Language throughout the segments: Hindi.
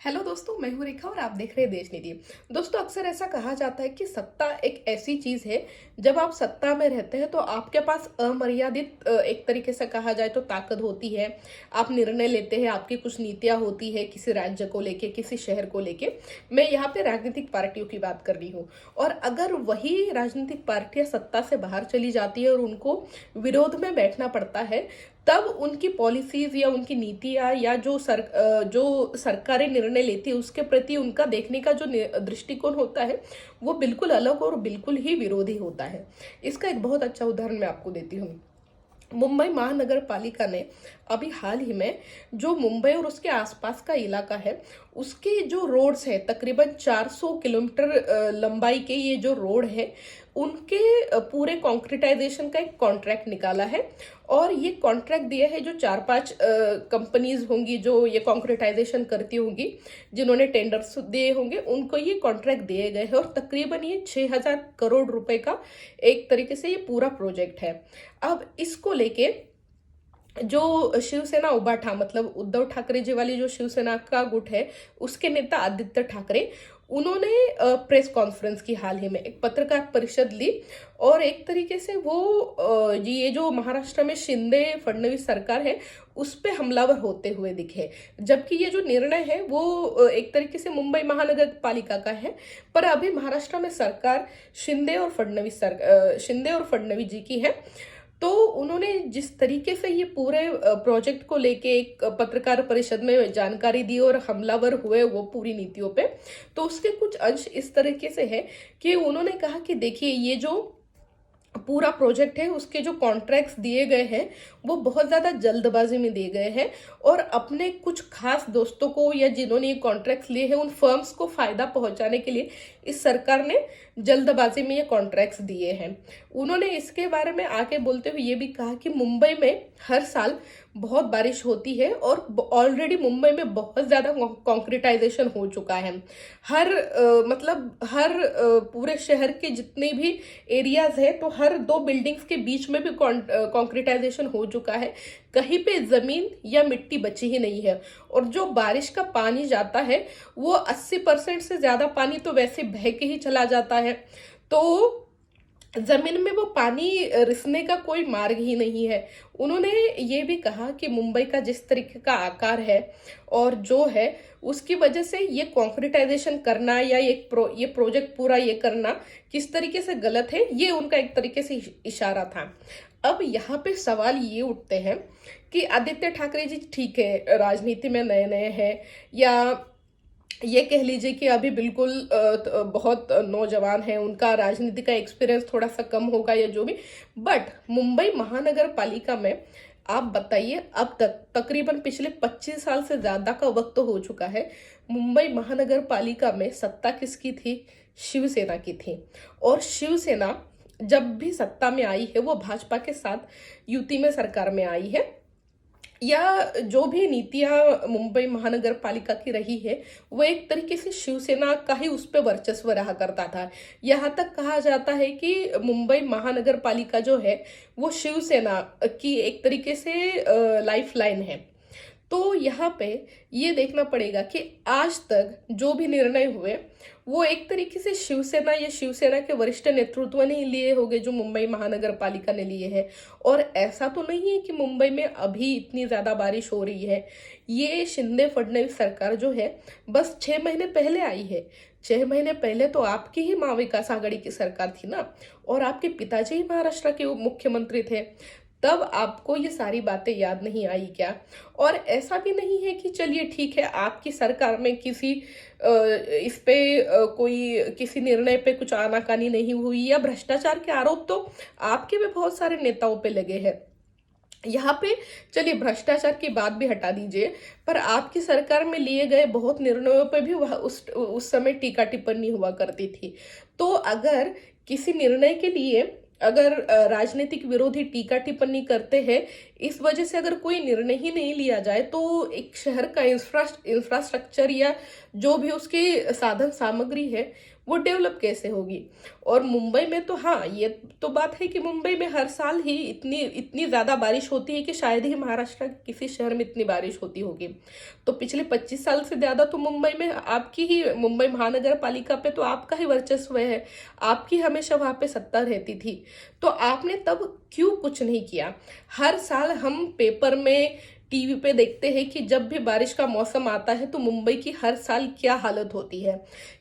हेलो दोस्तों, मैं हूं रेखा और आप देख रहे हैं देश नीति। दोस्तों, अक्सर ऐसा कहा जाता है कि सत्ता एक ऐसी चीज है, जब आप सत्ता में रहते हैं तो आपके पास अमर्यादित एक तरीके से कहा जाए तो ताकत होती है। आप निर्णय लेते हैं, आपकी कुछ नीतियां होती है किसी राज्य को लेके, किसी शहर को लेके। मैं यहाँ पे राजनीतिक पार्टियों की बात कर रही हूँ। और अगर वही राजनीतिक पार्टियां सत्ता से बाहर चली जाती है और उनको विरोध में बैठना पड़ता है, तब उनकी पॉलिसीज या उनकी नीतियां या जो सरकारें निर्णय लेती है उसके प्रति उनका देखने का जो दृष्टिकोण होता है, वो बिल्कुल अलग और बिल्कुल ही विरोधी होता है। इसका एक बहुत अच्छा उदाहरण मैं आपको देती हूँ। मुंबई महानगर पालिका ने अभी हाल ही में जो मुंबई और उसके आसपास का इलाका है, उसके जो रोड्स है, तकरीबन 400 किलोमीटर लंबाई के ये जो रोड है, उनके पूरे कॉन्क्रिटाइजेशन का एक कॉन्ट्रैक्ट निकाला है। और ये कॉन्ट्रैक्ट दिया है जो 4-5 कंपनीज होंगी जो ये कॉन्क्रिटाइजेशन करती होंगी, जिन्होंने टेंडर्स दिए होंगे, उनको ये कॉन्ट्रैक्ट दिए गए हैं। और तकरीबन ये 6,000 करोड़ रुपए का एक तरीके से ये पूरा प्रोजेक्ट है। अब इसको लेके जो शिवसेना उबाठा, मतलब उद्धव ठाकरे जी वाली जो शिवसेना का गुट है, उसके नेता आदित्य ठाकरे, उन्होंने प्रेस कॉन्फ्रेंस की, हाल ही में एक पत्रकार परिषद ली। और एक तरीके से वो ये जो महाराष्ट्र में शिंदे फडणवीस सरकार है उस पे हमलावर होते हुए दिखे। जबकि ये जो निर्णय है वो एक तरीके से मुंबई महानगर पालिका का है, पर अभी महाराष्ट्र में सरकार शिंदे और फडणवीस जी की है। तो उन्होंने जिस तरीके से ये पूरे प्रोजेक्ट को लेके एक पत्रकार परिषद में जानकारी दी और हमलावर हुए वो पूरी नीतियों पे, तो उसके कुछ अंश इस तरीके से है कि उन्होंने कहा कि देखिए, ये जो पूरा प्रोजेक्ट है उसके जो कॉन्ट्रैक्ट्स दिए गए हैं वो बहुत ज्यादा जल्दबाजी में दिए गए हैं। और अपने कुछ खास दोस्तों को या जिन्होंने ये कॉन्ट्रैक्ट्स लिए हैं उन फर्म्स को फायदा पहुंचाने के लिए इस सरकार ने जल्दबाजी में ये कॉन्ट्रैक्ट्स दिए हैं। उन्होंने इसके बारे में आगे बोलते हुए ये भी कहा कि मुंबई में हर साल बहुत बारिश होती है और ऑलरेडी मुंबई में बहुत ज्यादा कॉन्क्रिटाइजेशन हो चुका है। हर पूरे शहर के जितने भी एरियाज है, तो हर 2 बिल्डिंग्स के बीच में भी कॉन्क्रिटाइजेशन हो चुका है। कहीं पे जमीन या मिट्टी बची ही नहीं है। और जो बारिश का पानी जाता है वो 80% से ज्यादा पानी तो वैसे बह के ही चला जाता है। तो जमीन में वो पानी रिसने का कोई मार्ग ही नहीं है। उन्होंने ये भी कहा कि मुंबई का जिस तरीके का आकार है और जो है, उसकी वजह से ये कॉन्क्रिटाइजेशन करना या ये प्रोजेक्ट पूरा ये करना किस तरीके से गलत है, ये उनका एक तरीके से इशारा था। अब यहाँ पे सवाल ये उठते हैं कि आदित्य ठाकरे जी ठीक है, राजनीति में नए नए हैं, या ये कह लीजिए कि अभी बिल्कुल बहुत नौजवान है, उनका राजनीति का एक्सपीरियंस थोड़ा सा कम होगा या जो भी। बट मुंबई महानगर पालिका में आप बताइए, अब तक तकरीबन पिछले 25 साल से ज्यादा का वक्त तो हो चुका है, मुंबई महानगर पालिका में सत्ता किसकी थी? शिवसेना की थी। और शिवसेना जब भी सत्ता में आई है वो भाजपा के साथ युति में सरकार में आई है, या जो भी नीतियां मुंबई महानगर पालिका की रही है वो एक तरीके से शिवसेना का ही उस पर वर्चस्व रहा करता था। यहाँ तक कहा जाता है कि मुंबई महानगर पालिका जो है वो शिवसेना की एक तरीके से लाइफ लाइन है। तो यहाँ पे ये देखना पड़ेगा कि आज तक जो भी निर्णय हुए वो एक तरीके से शिवसेना या शिवसेना के वरिष्ठ नेतृत्व ने लिए होंगे, जो मुंबई महानगर पालिका ने लिए हैं। और ऐसा तो नहीं है कि मुंबई में अभी इतनी ज्यादा बारिश हो रही है। ये शिंदे फडणवीस सरकार जो है बस 6 महीने पहले आई है। 6 महीने पहले तो आपकी ही महाविकास आघाड़ी की सरकार थी ना, और आपके पिताजी ही महाराष्ट्र के मुख्यमंत्री थे। तब आपको ये सारी बातें याद नहीं आई क्या? और ऐसा भी नहीं है कि चलिए ठीक है, आपकी सरकार में इस पे कोई किसी निर्णय पे कुछ आनाकानी नहीं हुई, या भ्रष्टाचार के आरोप तो आपके भी बहुत सारे नेताओं पे लगे हैं। यहाँ पे चलिए भ्रष्टाचार की बात भी हटा दीजिए, पर आपकी सरकार में लिए गए बहुत निर्णयों पे भी वह उस समय टीका टिप्पणी हुआ करती थी। तो अगर किसी निर्णय के लिए अगर राजनीतिक विरोधी टीका टिप्पणी करते हैं, इस वजह से अगर कोई निर्णय ही नहीं लिया जाए, तो एक शहर का इंफ्रास्ट्रक्चर या जो भी उसकी साधन सामग्री है वो डेवलप कैसे होगी। और मुंबई में तो हाँ, ये तो बात है कि मुंबई में हर साल ही इतनी इतनी ज़्यादा बारिश होती है कि शायद ही महाराष्ट्र के किसी शहर में इतनी बारिश होती होगी। तो पिछले 25 साल से ज़्यादा तो मुंबई में आपकी ही, मुंबई महानगर पालिका पे तो आपका ही वर्चस्व है, आपकी हमेशा वहाँ पे सत्ता रहती थी। तो आपने तब क्यों कुछ नहीं किया। हर साल हम पेपर में, टीवी पे देखते हैं कि जब भी बारिश का मौसम आता है तो मुंबई की हर साल क्या हालत होती है।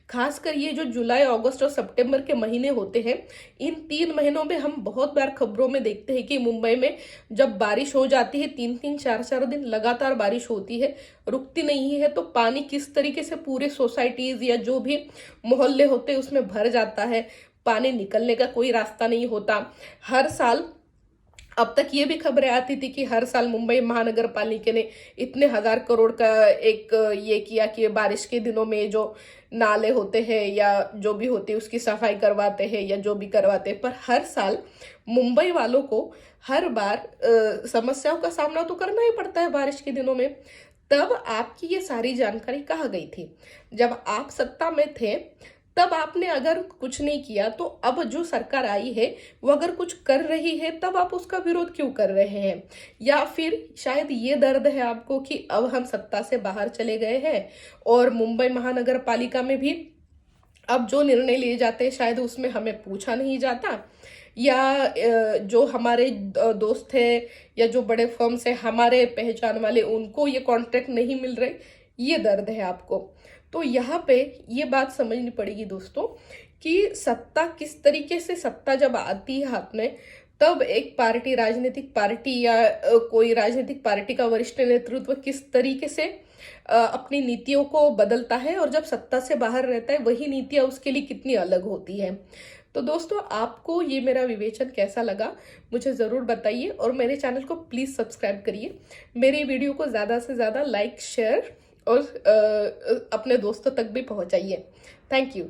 खासकर ये जो जुलाई, अगस्त और सितंबर के महीने होते हैं, इन 3 महीनों में हम बहुत बार खबरों में देखते हैं कि मुंबई में जब बारिश हो जाती है, 3-3, 4-4 दिन लगातार बारिश होती है, रुकती नहीं है, तो पानी किस तरीके से पूरे सोसाइटीज या जो भी मोहल्ले होते हैं उसमें भर जाता है। पानी निकलने का कोई रास्ता नहीं होता। हर साल, अब तक ये भी खबरें आती थी कि हर साल मुंबई महानगर पालिका ने इतने हजार करोड़ का एक ये किया कि बारिश के दिनों में जो नाले होते हैं या जो भी होती है उसकी सफाई करवाते हैं या जो भी करवाते हैं। पर हर साल मुंबई वालों को हर बार समस्याओं का सामना तो करना ही पड़ता है बारिश के दिनों में। तब आपकी ये सारी जानकारी कहाँ गई थी जब आप सत्ता में थे। तब आपने अगर कुछ नहीं किया तो अब जो सरकार आई है वो अगर कुछ कर रही है तब आप उसका विरोध क्यों कर रहे हैं। या फिर शायद ये दर्द है आपको कि अब हम सत्ता से बाहर चले गए हैं और मुंबई महानगर पालिका में भी अब जो निर्णय लिए जाते हैं शायद उसमें हमें पूछा नहीं जाता, या जो हमारे दोस्त है या जो बड़े फर्म्स है हमारे पहचान वाले, उनको ये कॉन्ट्रैक्ट नहीं मिल रहे, ये दर्द है आपको। तो यहाँ पे ये बात समझनी पड़ेगी दोस्तों कि सत्ता किस तरीके से, सत्ता जब आती है हाथ में तब एक पार्टी, राजनीतिक पार्टी या कोई राजनीतिक पार्टी का वरिष्ठ नेतृत्व किस तरीके से अपनी नीतियों को बदलता है, और जब सत्ता से बाहर रहता है वही नीतियां उसके लिए कितनी अलग होती है। तो दोस्तों, आपको ये मेरा विवेचन कैसा लगा मुझे ज़रूर बताइए, और मेरे चैनल को प्लीज़ सब्सक्राइब करिए। मेरे वीडियो को ज़्यादा से ज़्यादा लाइक, शेयर और अपने दोस्तों तक भी पहुंचाइए। Thank you.